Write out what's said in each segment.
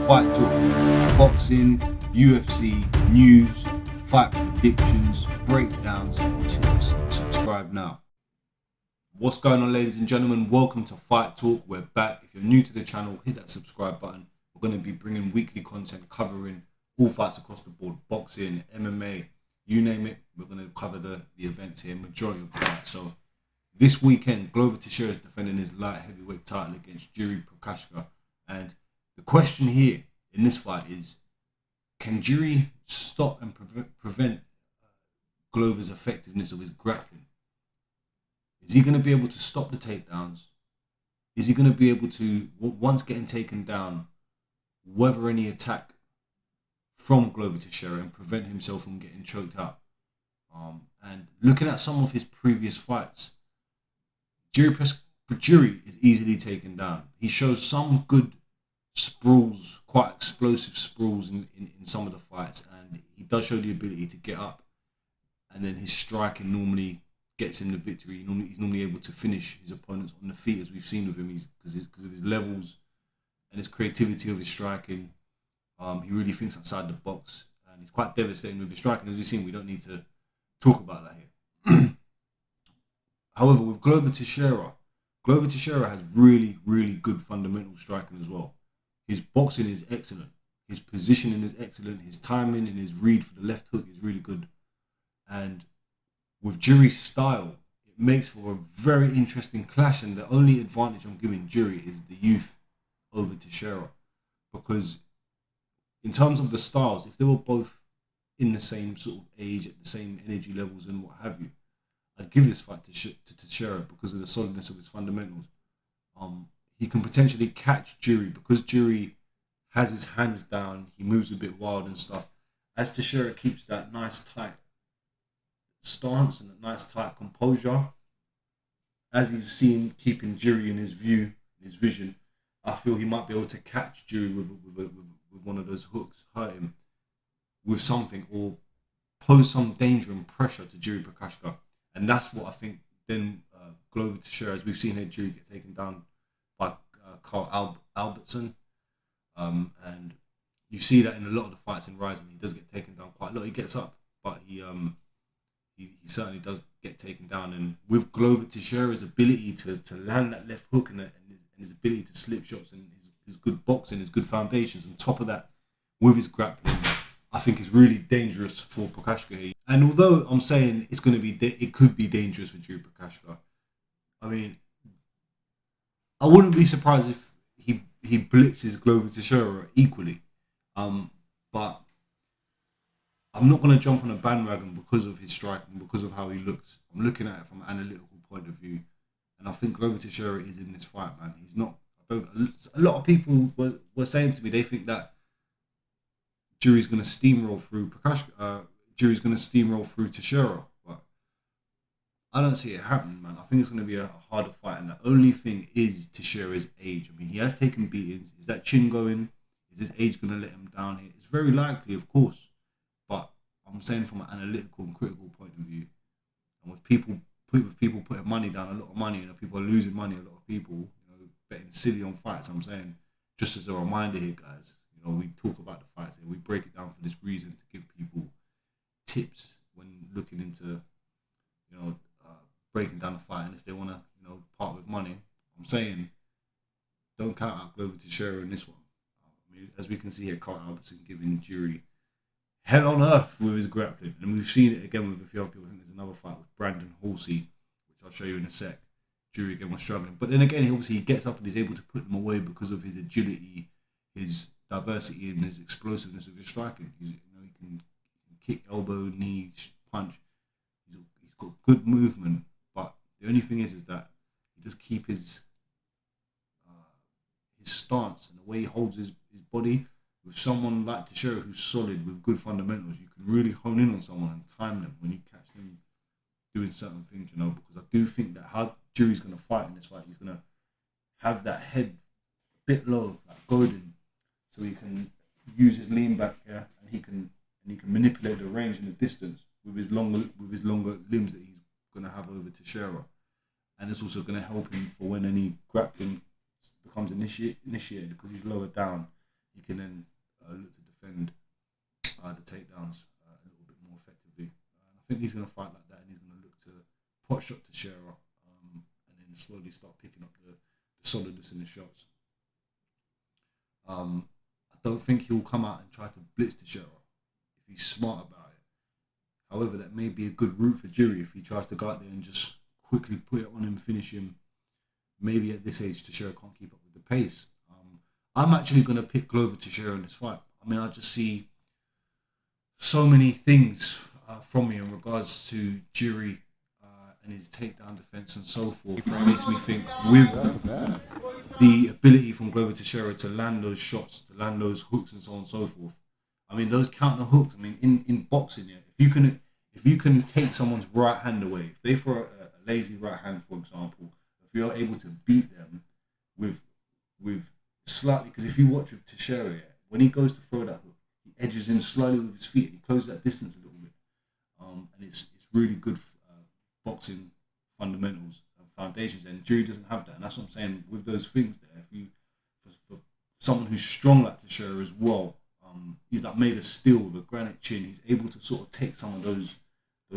Fight Talk, boxing, UFC, news, fight predictions, breakdowns, and tips. Subscribe now. What's going on, ladies and gentlemen? Welcome to Fight Talk. We're back. If you're new to the channel, hit that subscribe button. We're going to be bringing weekly content covering all fights across the board, boxing, MMA, you name it. We're going to cover the events here, majority of the fights. So this weekend, Glover Teixeira is defending his light heavyweight title against Jiri Prochazka. And the question here in this fight is, can Jiri stop and prevent Glover's effectiveness of his grappling? Is he going to be able to stop the takedowns? Is he going to be able to, once getting taken down, weather any attack from Glover Teixeira and prevent himself from getting choked out? And looking at some of his previous fights, Jiri is easily taken down. He shows some good sprawls, quite explosive sprawls in some of the fights, and he does show the ability to get up, and then his striking normally gets him the victory. He's normally able to finish his opponents on the feet, as we've seen with him, because of his levels and his creativity of his striking. He really thinks outside the box, and he's quite devastating with his striking. As we've seen, we don't need to talk about that here. However, with Glover Teixeira has really, really good fundamental striking as well. His boxing is excellent. His positioning is excellent. His timing and his read for the left hook is really good. And with Jiri's style, it makes for a very interesting clash. And the only advantage I'm giving Jiri is the youth over Teixeira. Because in terms of the styles, if they were both in the same sort of age, at the same energy levels and what have you, I'd give this fight to Teixeira because of the solidness of his fundamentals. He can potentially catch Jiri because Jiri has his hands down. He moves a bit wild and stuff. As Teixeira keeps that nice tight stance and a nice tight composure, as he's seen keeping Jiri in his view, in his vision, I feel he might be able to catch Jiri with one of those hooks, hurt him with something, or pose some danger and pressure to Jiri Prochazka. And that's what I think then Glover Teixeira, as we've seen here, Jiri get taken down by Carl Albertson. And you see that in a lot of the fights in Rising. He does get taken down quite a lot. He gets up, but he certainly does get taken down. And with Glover Teixeira's ability to land that left hook and his ability to slip shots and his good boxing, his good foundations, on top of that, with his grappling, I think is really dangerous for Prochazka here. And although I'm saying it could be dangerous for Jiri Prochazka, I mean, I wouldn't be surprised if he blitzes Glover Teixeira equally. But I'm not going to jump on a bandwagon because of his striking, because of how he looks. I'm looking at it from an analytical point of view, and I think Glover Teixeira is in this fight, man. He's not. A lot of people were saying to me they think that Jiri's going to steamroll through Prochazka. Jiri's going to steamroll through Teixeira, but I don't see it happening, man. I think it's going to be a harder fight, and the only thing is Teixeira's age. I mean, he has taken beatings. Is that chin going? Is his age going to let him down here? It's very likely, of course, but I'm saying from an analytical and critical point of view, and with people putting money down, a lot of money, people are losing money. A lot of people, betting silly on fights. I'm saying, just as a reminder here, guys. We talk about the fights here. We break it down for this reason, to give people tips when looking into, breaking down the fight. And if they want to, part with money, I'm saying, don't count out Glover Teixeira in this one. I mean, as we can see here, Carl Albertson giving Jiri hell on earth with his grappling. And we've seen it again with a few other people. I think there's another fight with Brandon Halsey, which I'll show you in a sec. Jiri again was struggling. But then again, he gets up and he's able to put them away because of his agility, his diversity and his explosiveness of his striking. He can kick, elbow, knee, punch. He's got good movement, but the only thing is that he does keep his stance and the way he holds his body. With someone like Teixeira who's solid with good fundamentals, you can really hone in on someone and time them when you catch them doing certain things, because I do think that how Jiri's going to fight in this fight, he's going to have that head a bit low, like Godin, so he can use his lean back, and he can manipulate the range and the distance with his longer limbs that he's going to have over Teixeira, and it's also going to help him for when any grappling becomes initiated because he's lower down. he can then look to defend the takedowns a little bit more effectively. I think he's going to fight like that, and he's going to look to pot shot Teixeira, and then slowly start picking up the solidness in the shots. I don't think he'll come out and try to blitz Teixeira if he's smart about it. However, that may be a good route for Jiri if he tries to go out there and just quickly put it on him, finish him. Maybe at this age, Teixeira can't keep up with the pace. I'm actually going to pick Glover Teixeira in this fight. I mean, I just see so many things from me in regards to Jiri and his takedown defense and so forth. It makes me think with the ability from Glover Teixeira to land those shots, to land those hooks and so on and so forth. I mean, those counter hooks. I mean, in boxing, yeah, if you can take someone's right hand away, if they throw a lazy right hand, for example, if you're able to beat them with slightly, because if you watch with Teixeira, yeah, when he goes to throw that hook, he edges in slowly with his feet and he closes that distance a little bit. And it's really good boxing fundamentals and foundations. And Jiri doesn't have that, and that's what I'm saying with those things there. If you for someone who's strong like Teixeira as well, he's like made of steel with a granite chin. He's able to sort of take some of those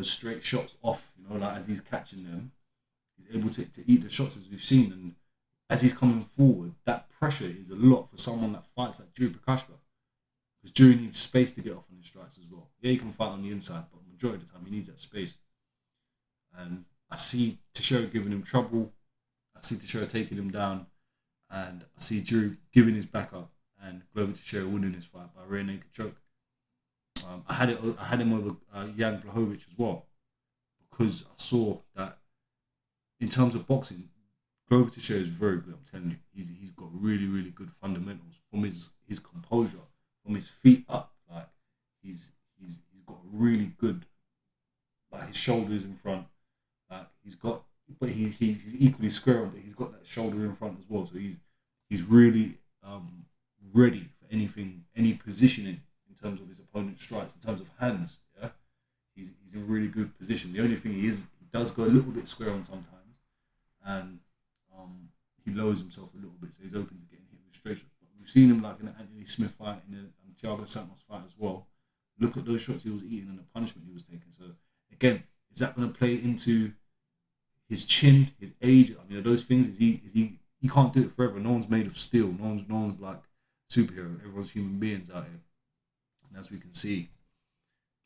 straight shots off, like as he's catching them. He's able to eat the shots as we've seen, and as he's coming forward, that pressure is a lot for someone that fights like Jiri Prochazka. Because Jiri needs space to get off on his strikes as well. Yeah, he can fight on the inside, but majority of the time he needs that space. And I see Teixeira giving him trouble. I see Teixeira taking him down, and I see Jiri giving his back up and Glover Teixeira winning this fight by rear naked choke. I had him over Jan Blachowicz as well, because I saw that in terms of boxing, Glover Teixeira is very good. I'm telling you, he's got really, really good fundamentals from his composure, from his feet up. Like he's got really good, like his shoulders in front. But he's equally square on, but he's got that shoulder in front as well. So he's really ready for anything, any positioning in terms of his opponent's strikes, in terms of hands. Yeah, he's in a really good position. The only thing he does go a little bit square on sometimes, and he lowers himself a little bit, so he's open to getting hit with straight shots. But we've seen him like in the Anthony Smith fight, in the Thiago Santos fight as well. Look at those shots he was eating and the punishment he was taking. So again, is that going to play into his chin, his age? I mean, are those things? Is he can't do it forever. No one's made of steel. No one's like superhero. Everyone's human beings out here. And as we can see,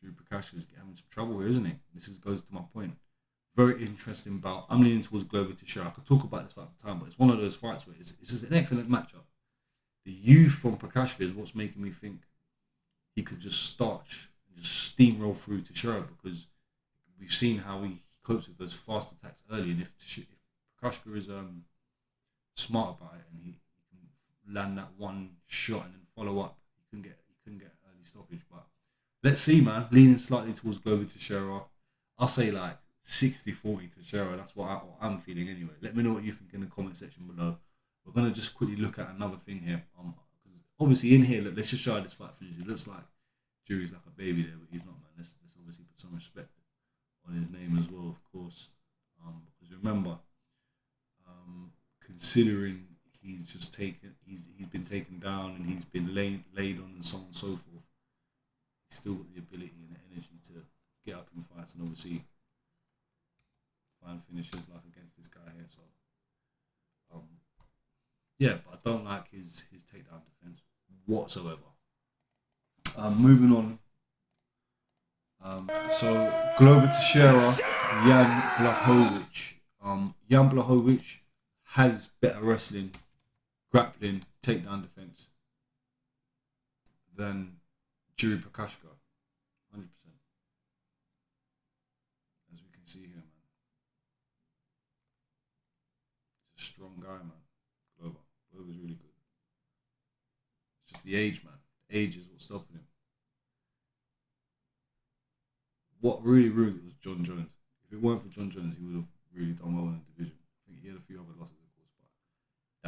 Jiri Prochazka is having some trouble here, isn't he? This goes to my point. Very interesting bout. I'm leaning towards Glover Teixeira. I could talk about this fight for time, but it's one of those fights where it's just an excellent matchup. The youth from Prochazka is what's making me think he could just starch and just steamroll through Teixeira, because we've seen how he copes with those fast attacks early. And if Prochazka is smart about it and he can land that one shot and then follow up, he can get early stoppage. But let's see, man. Leaning slightly towards Glover Teixeira. I'll say like 60-40 Teixeira. That's what I'm feeling anyway. Let me know what you think in the comment section below. We're going to just quickly look at another thing here. Obviously in here, look, let's just show how this fight finishes. It looks like Jiri's like a baby there, but he's not, man. Let's obviously put some respect on his name as well, of course. Because remember, considering he's been taken down and he's been laid on and so on and so forth, he's still got the ability and the energy to get up in fights and obviously find finishes like against this guy here. So yeah, but I don't like his takedown defense whatsoever. Moving on. So Glover Teixeira, Jan Blachowicz. Jan Blachowicz has better wrestling, grappling, takedown defense than Jiri Prochazka, 100%. As we can see here, man. He's a strong guy, man. Glover's really good. It's just the age, man. The age is what's stopping him. What really ruined it was John Jones. If it weren't for John Jones, he would have really done well in the division. I think he had a few other losses, of course, but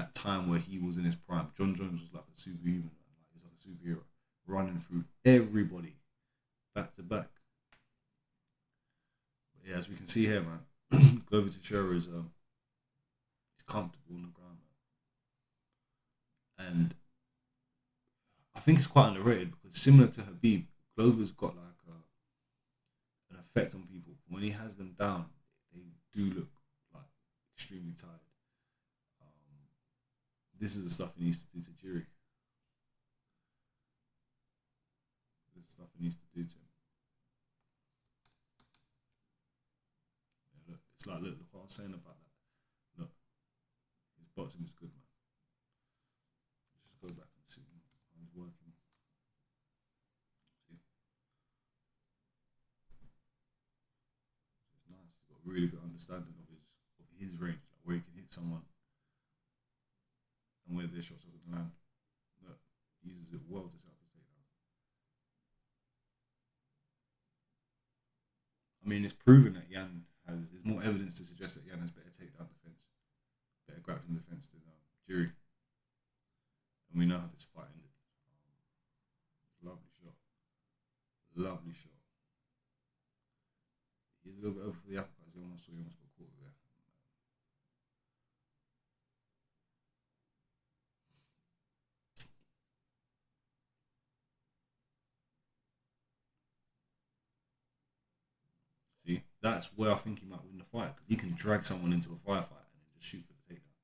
that time where he was in his prime, John Jones was like a superhuman, man. Like he was like a superhero, running through everybody, back to back. But yeah, as we can see here, man, Glover Teixeira is he's comfortable on the ground, man. And think it's quite underrated because similar to Habib, Glover's got like an effect on people. When he has them down, they do look like extremely tired. This is the stuff he needs to do to Jiri. This is the stuff he needs to do to him. Yeah, look, it's like, look what I was saying about that. Look, his boxing is good, man. Let's just go back and see how he's working. See? It's nice. He's got a really good understanding of his range, like where he can hit someone and where their shots are going to land. Look, he uses it well to set up his takedown. I mean, it's proven that there's more evidence to suggest that Yan has better takedown defense, better grappling defense than Jiri. And we know how this fight ended. Lovely shot. Lovely shot. He's a little bit over for the uppercut. He almost got caught there. See, that's where I think he might win the fight because he can drag someone into a firefight and then just shoot for the takedown.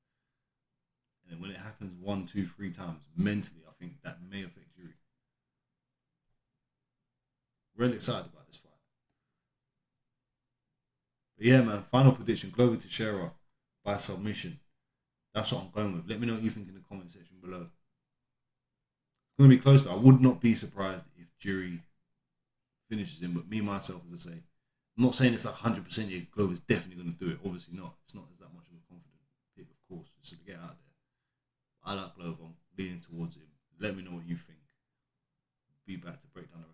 And then when it happens 1, 2, 3 times, mentally, I think that may affect Jiri. Really excited about this fight. But yeah, man, final prediction: Glover Teixeira by submission. That's what I'm going with. Let me know what you think in the comment section below. It's going to be close though. I would not be surprised if Jiri finishes him, but me, myself, as I say, I'm not saying it's like 100% yeah, Glover's definitely going to do it. Obviously not. It's not that much of a confident pick, of course, just to get out there. I like Glover. I'm leaning towards him. Let me know what you think. Be back to break down the